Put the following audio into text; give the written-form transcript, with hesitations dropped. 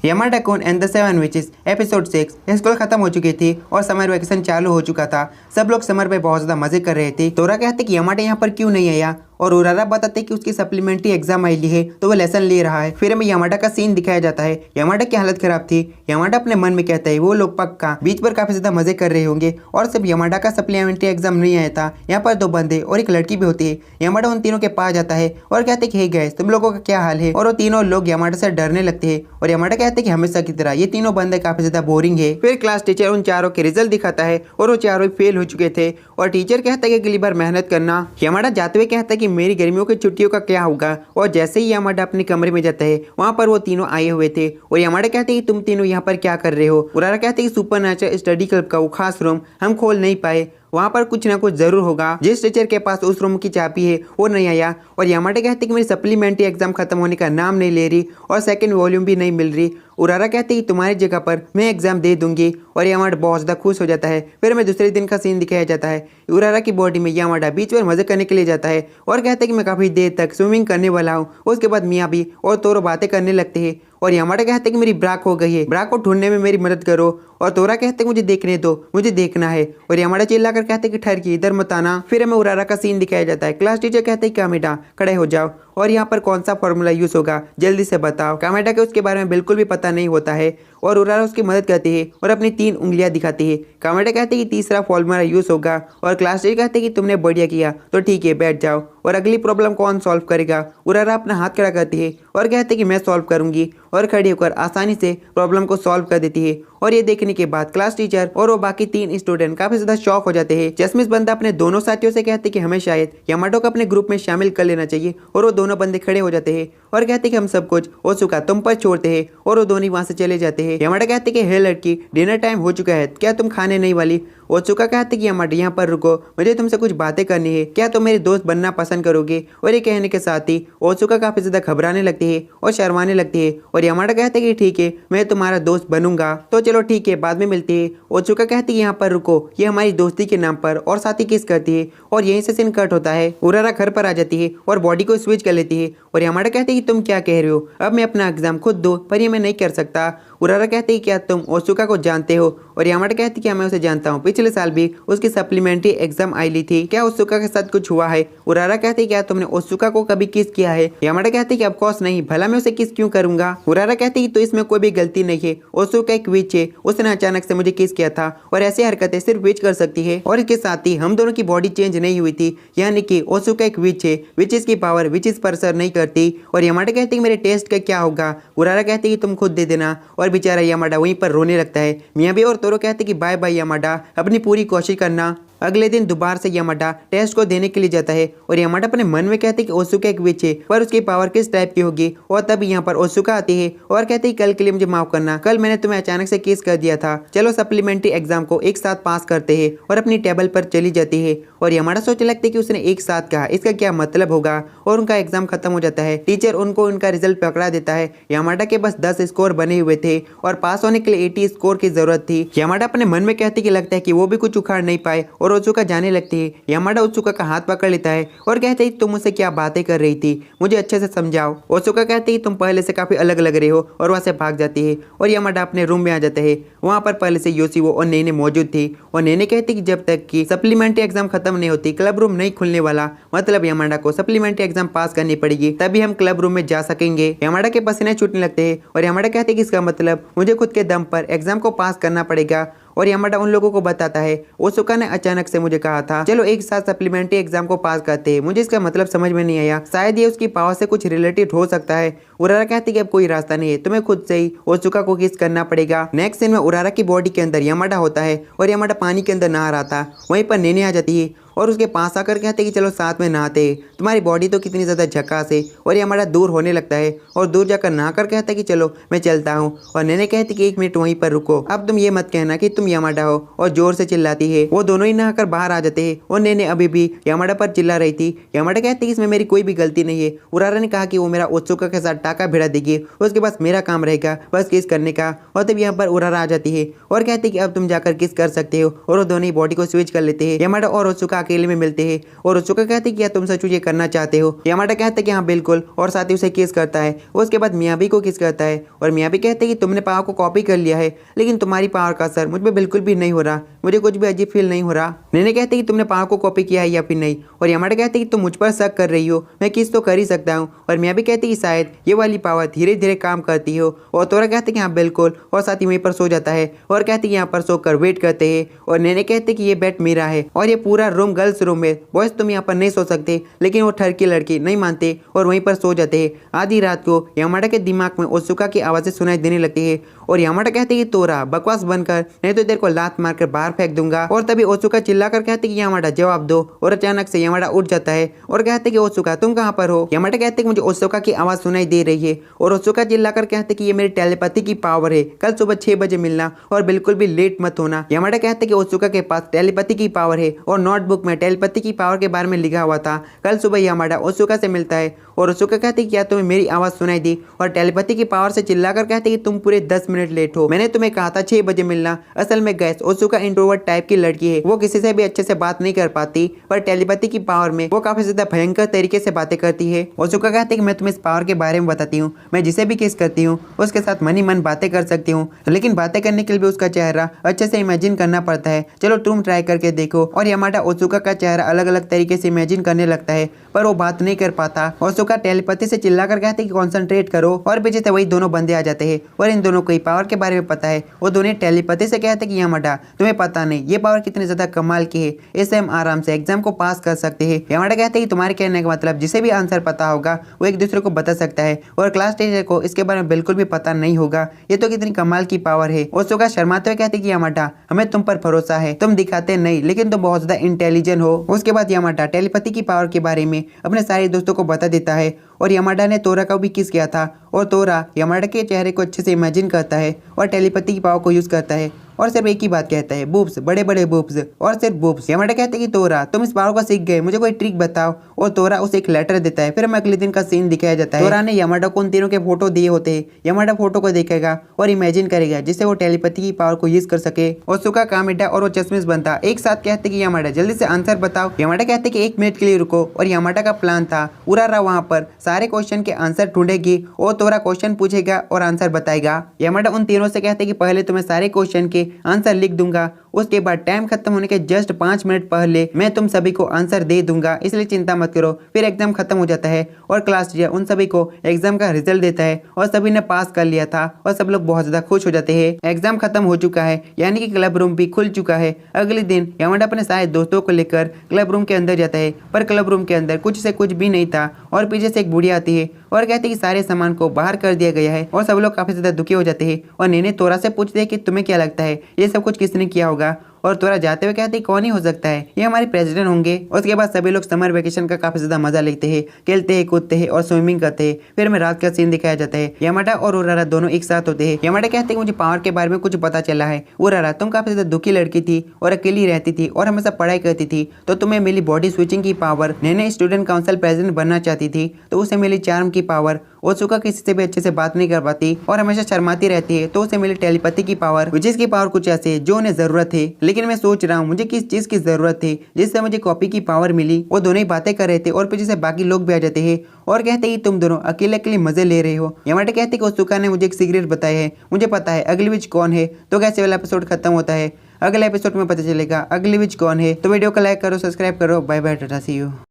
Yamada कुन and the seven witches episode 6 school खत्म हो चुकी थी और समर वेकेशन चालू हो चुका था। सब लोग समर पे बहुत ज्यादा मजे कर रहे थे। तोरा कहते कि यामाडा यहाँ पर क्यों नहीं आया और उरारा बताते कि उसकी सप्लीमेंट्री एग्जाम आई ली है तो वो लेसन ले रहा है। फिर हमें यामाडा का सीन दिखाया जाता है। यामाडा की हालत खराब थी। यामाडा अपने मन में कहता है वो लोग पक्का बीच पर काफी ज्यादा मजे कर रहे होंगे और सिर्फ यामाडा का सप्लीमेंट्री एग्जाम नहीं आया था। यहाँ पर दो बंदे और एक लड़की भी होती है। यामाडा उन तीनों के पास जाता है और कहते कि हे गाइस तुम लोगों का क्या हाल है। और वो तीनों लोग यामाडा से डरने लगते हैं और यामाडा कहते कि हमेशा की तरह ये तीनों बंदे काफी ज्यादा बोरिंग है। फिर क्लास टीचर उन चारों के रिजल्ट दिखाता है और वो चारों फेल हो चुके थे और टीचर कहता है कि अगली बार मेहनत करना। यामाडा जाते हुए कहता है कि मेरी गर्मियों की छुट्टियों का क्या होगा। और जैसे ही यामाडा अपने कमरे में जाता है वहाँ पर वो तीनों आए हुए थे और यामाडा कहते हैं कि तुम तीनों यहाँ पर क्या कर रहे हो। उरारा कहते हैं कि सुपर नेचर स्टडी क्लब का वो खास रूम हम खोल नहीं पाए, वहाँ पर कुछ ना कुछ जरूर होगा। जिस टीचर के पास उस रूम की चाबी है वो नहीं आया। और यामाडा कहते हैं कि मेरी सप्लीमेंट्री एग्जाम खत्म होने का नाम नहीं ले रही और सेकंड वॉल्यूम भी नहीं मिल रही। उरारा कहते हैं कि तुम्हारी जगह पर मैं एग्जाम दे दूंगी और यामाडा बहुत ज़्यादा खुश हो जाता है। फिर हमें दूसरे दिन का सीन दिखाया जाता है। उरारा की बॉडी में यामाडा बीच पर मजे करने के लिए जाता है और कहता है कि मैं काफ़ी देर तक स्विमिंग करने वाला हूँ। उसके बाद मियाँ भी और तोरो बातें करने लगते हैं और यामाडा कहते हैं कि मेरी ब्रा खो गई है, ब्रा को ढूंढने में मेरी मदद करो। और तोरा कहते हैं मुझे देखने दो, मुझे देखना है। और यामाडा चिल्लाकर कहते हैं कि ठहर की इधर मत आना। फिर हमें उरारा का सीन दिखाया जाता है। क्लास टीचर कहते हैं कामेडा खड़े हो जाओ और यहाँ पर कौन सा फॉर्मूला यूज होगा जल्दी से बताओ। कामेडा के उसके बारे में बिल्कुल भी पता नहीं होता है और उरारा उसकी मदद करती है और अपनी 3 उंगलियां दिखाती है। कामेडा कहते हैं कि तीसरा फॉर्मूला यूज होगा और क्लास टीचर कहते हैं कि तुमने बढ़िया किया तो ठीक है बैठ जाओ और अगली प्रॉब्लम कौन सॉल्व करेगा। उरारा अपना हाथ खड़ा करती है और कहते हैं कि मैं सॉल्व करूंगी और खड़ी होकर आसानी से प्रॉब्लम को सॉल्व कर देती है। और ये देखने के बाद क्लास टीचर और वो बाकी 3 स्टूडेंट काफी ज्यादा शॉक हो जाते हैं। चश्मिश बंदा अपने दोनों साथियों से कहते हैं कि हमें शायद यामाडो को अपने ग्रुप में शामिल कर लेना चाहिए और वो दोनों बंदे खड़े हो जाते हैं और कहते हैं कि हम सब कुछ ओसुका तुम पर छोड़ते हैं और वो दोनों वहां से चले जाते हैं। यामाडा कहते हैं कि हे लड़की डिनर टाइम हो चुका है, क्या तुम खाने नहीं वाली। ओसुका कहते हैं कि यामाडा यहाँ पर रुको, मुझे तुमसे कुछ बातें करनी है, क्या तुम मेरे दोस्त बनना पसंद करोगे। और ये कहने के साथ ही ओसुका काफी ज्यादा घबराने लगती है और शर्माने लगती है और यामाडा कहते हैं कि ठीक है मैं तुम्हारा दोस्त बनूंगा तो चलो ठीक है बाद में मिलती है। ओसुका कहती है यहाँ पर रुको, ये हमारी दोस्ती के नाम पर और साथ ही किस करती है और यहीं से सीन कट होता है। उरारा घर पर आ जाती है और बॉडी को स्विच कर लेती है और यामाडा कहते हैं कि तुम क्या कह रहे हो, अब मैं अपना एग्जाम खुद दो पर ये मैं नहीं कर सकता। उरारा कहते हैं क्या तुम ओसुका को जानते हो और यामाडा कहती है कि मैं उसे जानता हूँ, पिछले साल भी उसकी सप्लीमेंट्री एग्जाम आई ली थी, क्या ओसुका के साथ कुछ हुआ है। उरारा कहते हैं क्या तुमने ओसुका को कभी किस किया है। यामाडा कहते हैं कि ऑफकोर्स नहीं, भला मैं उसे किस क्यों करूंगा। उरारा कहते हैं तो इसमें कोई भी गलती नहीं है, ओसुका एक विच है, उसने अचानक से मुझे किस किया था और ऐसी हरकतें सिर्फ विच कर सकती है। और इसके साथ ही हम दोनों की बॉडी चेंज नहीं हुई थी, यानी कि ओसुका एक विच है, विचेस की पावर विचेस पर असर नहीं करती। और यामाडा कहते हैं मेरे टेस्ट का क्या होगा। उरारा कहते हैं कि तुम खुद दे देना और बेचारा यामाडा वहीं पर रोने लगता है। मियाबी और तोरो कहते हैं कि बाय बाय यामाडा, अपनी पूरी कोशिश करना। अगले दिन दोबारा से यामाडा टेस्ट को देने के लिए जाता है और यामाडा अपने मन में कहते हैं कि ओसुका एक विच है पर उसकी पावर किस टाइप की होगी। और तब यहाँ पर ओसुका आती है और कहती है कल के लिए मुझे माफ करना, कल मैंने तुम्हें अचानक से किस कर दिया था, चलो सप्लीमेंट्री एग्जाम को एक साथ पास करते हैं। और अपनी टेबल पर चली जाती है और यामाडा सोचने लगते कि उसने एक साथ कहा इसका क्या मतलब होगा और उनका एग्जाम खत्म हो जाता है। टीचर उनको उनका रिजल्ट पकड़ा देता है। यामाडा के बस 10 स्कोर बने हुए थे और पास होने के लिए 80 स्कोर की जरूरत थी। यामाडा अपने मन में कहती कि लगता है कि वो भी कुछ उखाड़ नहीं पाए और ओसुका जाने लगती है। यामाडा ओसुका का हाथ पकड़ लेता है और कहते हैं तुम मुझसे क्या बातें कर रही थी, मुझे अच्छे से समझाओ। ओसुका कहती है तुम पहले से काफी अलग लग रहे हो और वहां से भाग जाती है। और यामाडा अपने रूम में आ जाते हैं। वहां पर पहले से योशिवो और नेने मौजूद थी और नेने कहती कि जब तक कि सप्लीमेंट्री एग्जाम खत्म नहीं होती क्लब रूम नहीं खुलने वाला, मतलब यामाडा को सप्लीमेंट्री एग्जाम पास करनी पड़ेगी तभी हम क्लब रूम में जा सकेंगे। यामाडा के पसीने छूटने लगते हैं और यामाडा कहते हैं कि इसका मतलब मुझे खुद के दम पर एग्जाम को पास करना पड़ेगा। और यामाडा उन लोगों को बताता है ओसुका ने अचानक से मुझे कहा था चलो एक साथ सप्लीमेंट्री एग्जाम को पास करते हैं, मुझे इसका मतलब समझ में नहीं आया, शायद ये उसकी पावर से कुछ रिलेटेड हो सकता है। उरारा कहती कि अब कोई रास्ता नहीं है, तुम्हें खुद से ही ओसुका को किस करना पड़ेगा। नेक्स्ट सीन में उरारा की बॉडी के अंदर यामाडा होता है और यामाडा पानी के अंदर नहा रहा था। वहीं पर नेने आ जाती है और उसके पास आकर कहते कि चलो साथ में नहाते हैं, तुम्हारी बॉडी तो कितनी ज़्यादा झकास है। और यामाडा दूर होने लगता है और दूर जाकर नहाकर कहता है कि चलो मैं चलता हूँ। और नेने कहती कि 1 मिनट वहीं पर रुको, अब तुम ये मत कहना कि तुम यामाडा हो, और जोर से चिल्लाती है। वो दोनों ही नहाकर बाहर आ जाते हैं और नेने अभी भी यामाडा पर चिल्ला रही थी। यामाडा कहती है इसमें मेरी कोई भी गलती नहीं है, उरारा ने कहा कि वो मेरा ओसुका के साथ टाका भिड़ा देगी, उसके पास मेरा काम रहेगा बस किस करने का। और तब यहाँ पर उरारा आ जाती है और कहती है कि अब तुम जाकर किस कर सकते हो, और वो दोनों बॉडी को स्विच कर लेते हैं। यामाडा और ओत्सुका अकेले में मिलते हैं और ओत्सुका कहती है कि क्या तुम सच ये करना चाहते हो। यामाडा कहता है कि हाँ बिल्कुल, और साथ ही उसे किस करता है। उसके बाद मियाबी को किस करता है और मियाबी कहते हैं कि तुमने पावर को कॉपी कर लिया है, लेकिन तुम्हारी पावर का असर मुझ पर बिल्कुल भी नहीं हो रहा, मुझे कुछ भी अजीब फील नहीं हो रहा। नेने कहते हैं कि तुमने पावर को कॉपी किया है या फिर नहीं, और यामाडा कहते हैं कि तुम मुझ पर शक कर रही हो, मैं किस तो कर ही सकता हूँ। और मियाबी कहती है कि शायद ये वाली पावर धीरे धीरे काम करती हो। और तोरा कहते हैं कि हाँ बिल्कुल, और साथ ही वहीं पर सो जाता है और कहते हैं यहाँ पर सोकर वेट करते हैं। और नेने कहते हैं कि ये बेड मेरा है और ये पूरा रूम गर्ल्स रूम है, बॉयज तुम यहाँ पर नहीं सो सकते। लेकिन वो ठरकी लड़की नहीं मानते और वहीं पर सो जाते हैं। आधी रात को यामाडा के दिमाग में ओत्सुका की आवाज़ें सुनाई देने लगती है और यामाडा कहते हैं कि तोरा बकवास बनकर, नहीं तो तेरे को लात मारकर बाहर फेंक दूंगा। और तभी ओत्सुका चिल्लाकर कहते हैं कि यामाडा जवाब दो। और अचानक से यामाडा उठ जाता है और कहते हैं कि ओत्सुका तुम कहाँ पर हो। यामाडा कहते हैं कि मुझे ओत्सुका की आवाज़ सुनाई दे रही है और ओत्सुका चिल्लाकर कहते हैं कि ये मेरी टेलीपैथी की पावर है, कल सुबह 6 बजे मिलना और बिल्कुल भी लेट मत होना। यामाडा कहते हैं कि ओत्सुका के पास टेलीपैथी की पावर है और नोटबुक में टेलीपैथी की पावर के बारे में लिखा हुआ था। कल सुबह यामाडा ओत्सुका से मिलता है और ओत्सुका कहती है क्या तुम्हें मेरी आवाज़ सुनाई दी, और टेलीपैथी की पावर से चिल्लाकर कहते हैं कि तुम पूरे 10 मिनट लेट हो, मैंने तुम्हें कहा था 6 बजे मिलना। असल में गैस ओत्सुका इंट्रोवर्ट टाइप की लड़की है, वो किसी से भी अच्छे से बात नहीं कर पाती, पर टेलीपैथी की पावर में वो काफी ज्यादा भयंकर तरीके से बातें करती है। ओत्सुका कहते हैं कि मैं तुम्हें इस पावर के बारे में बताती हूँ, मैं जिसे भी किस करती हूँ उसके साथ मन ही मन बातें कर सकती हूँ, लेकिन बातें करने के लिए भी उसका चेहरा अच्छे से इमेजिन करना पड़ता है। चलो तुम ट्राई करके देखो। और यामाडा ओत्सुका का चेहरा अलग अलग तरीके से इमेजिन करने लगता है, पर वो बात नहीं कर पाता। ओत्सुका टेलीपैथी से चिल्लाकर कहते हैं कि कॉन्सेंट्रेट करो, और पीछे से वही दोनों बंदे आ जाते हैं और इन दोनों को ही पावर के बारे में पता है। वो दोनों टेलीपैथी से कहते हैं कि यामाडा तुम्हें पता नहीं ये पावर कितनी ज्यादा कमाल की है, इससे हम आराम से एग्जाम को पास कर सकते हैं। यामाडा कहते हैं कि तुम्हारे कहने का मतलब जिसे भी आंसर पता होगा वो एक दूसरे को बता सकता है, और क्लास टीचर को इसके बारे में बिल्कुल भी पता नहीं होगा। ये तो कितनी कमाल की पावर है। ओत्सुका शर्माते हुए कहते हैं कि यामाडा हमें तुम पर भरोसा है, तुम दिखाते नहीं लेकिन तुम बहुत ज्यादा इंटेलिजेंट हो। उसके बाद यामाडा टेलीपैथी की पावर के बारे में अपने सारे दोस्तों को बता देता है, और यामाडा ने तोरा का भी किस किया था, और तोरा यामाडा के चेहरे को अच्छे से इमेजिन करता है और टेलीपैथी की पावर को यूज करता है और सिर्फ एक ही बात कहता है, बूब्स, बड़े बड़े बूब्स, और सिर्फ बूब्स। यामाडा कहते हैं कि तोरा तुम इस पावर को सीख गए, मुझे कोई ट्रिक बताओ। और तोरा उसे एक लेटर देता है। फिर हमें अगले दिन का सीन दिखाया जाता है। तोरा ने यामाडा को उन तीनों के फोटो दिए होते हैं। यामाडा फोटो को देखेगा और इमेजिन करेगा जिससे वो टेलीपैथी की पावर को यूज कर सके। ओत्सुका कामिडा और वो चश्मिश बनता एक साथ कहते कि यामाडा जल्दी से आंसर बताओ। यामाडा कहते कि 1 मिनट के लिए रुको, और यामाडा का प्लान था उरारा वहाँ पर सारे क्वेश्चन के आंसर ढूंढेगी और तोरा क्वेश्चन पूछेगा और आंसर बताएगा। यामाडा उन तीनों से कहते कि पहले तुम्हें सारे क्वेश्चन के आंसर लिख दूंगा, उसके बाद टाइम खत्म होने के जस्ट 5 मिनट पहले मैं तुम सभी को आंसर दे दूंगा, इसलिए चिंता मत करो। फिर एग्जाम खत्म हो जाता है और क्लास टीचर उन सभी को एग्जाम का रिजल्ट देता है और सभी ने पास कर लिया था और सब लोग बहुत ज्यादा खुश हो जाते हैं। एग्जाम खत्म हो चुका है, यानी कि क्लब रूम भी खुल चुका है। अगले दिन यामाडा अपने सारे दोस्तों को लेकर क्लब रूम के अंदर जाता है, पर क्लब रूम के अंदर कुछ से कुछ भी नहीं था और पीछे से एक बुढ़िया आती है और कहती है कि सारे सामान को बाहर कर दिया गया है, और सब लोग काफी ज्यादा दुखी हो जाते हैं। और नेने तोरा से पूछते हैं कि तुम्हें क्या लगता है ये सब कुछ किसने किया होगा, और तोरा जाते हुए कहते हैं कौन ही हो सकता है, ये हमारे प्रेसिडेंट होंगे। उसके बाद सभी लोग समर वेकेशन का काफी ज्यादा मजा लेते हैं, खेलते हैं, कूदते हैं और स्विमिंग करते हैं। फिर में रात का सीन दिखाया जाता है। यामाडा और उरारा दोनों एक साथ होते हैं। यामाडा कहते हैं कि मुझे पावर के बारे में कुछ पता चला है। उरारा तुम काफी ज्यादा दुखी लड़की थी और अकेली रहती थी और हमेशा पढ़ाई करती थी, तो तुम्हें मिली बॉडी स्विचिंग की पावर। नेने स्टूडेंट काउंसिल प्रेसिडेंट बनना चाहती थी, तो उसे मिली चार्म की पावर। ओत्सुका किसी से भी अच्छे से बात नहीं कर पाती और हमेशा शर्माती रहती है, तो उसे मिली टेलीपैथी की पावर, जिसकी पावर कुछ ऐसे है जो उन्हें जरूरत है। लेकिन मैं सोच रहा हूँ मुझे किस चीज की जरूरत थी जिससे मुझे कॉपी की पावर मिली। वो दोनों ही बातें कर रहे थे और पीछे से बाकी लोग भी आ जाते हैं और कहते हैं तुम दोनों अकेले अकेले मजे ले रहे हो। यामाडा कहते हैं कि ओत्सुका ने मुझे एक सीक्रेट बताया है, मुझे पता है अगली विच कौन है। तो कैसे वाला एपिसोड खत्म होता है, अगले एपिसोड में पता चलेगा अगली विच कौन है। तो वीडियो को लाइक करो, सब्सक्राइब करो। Bye bye, tata, see you.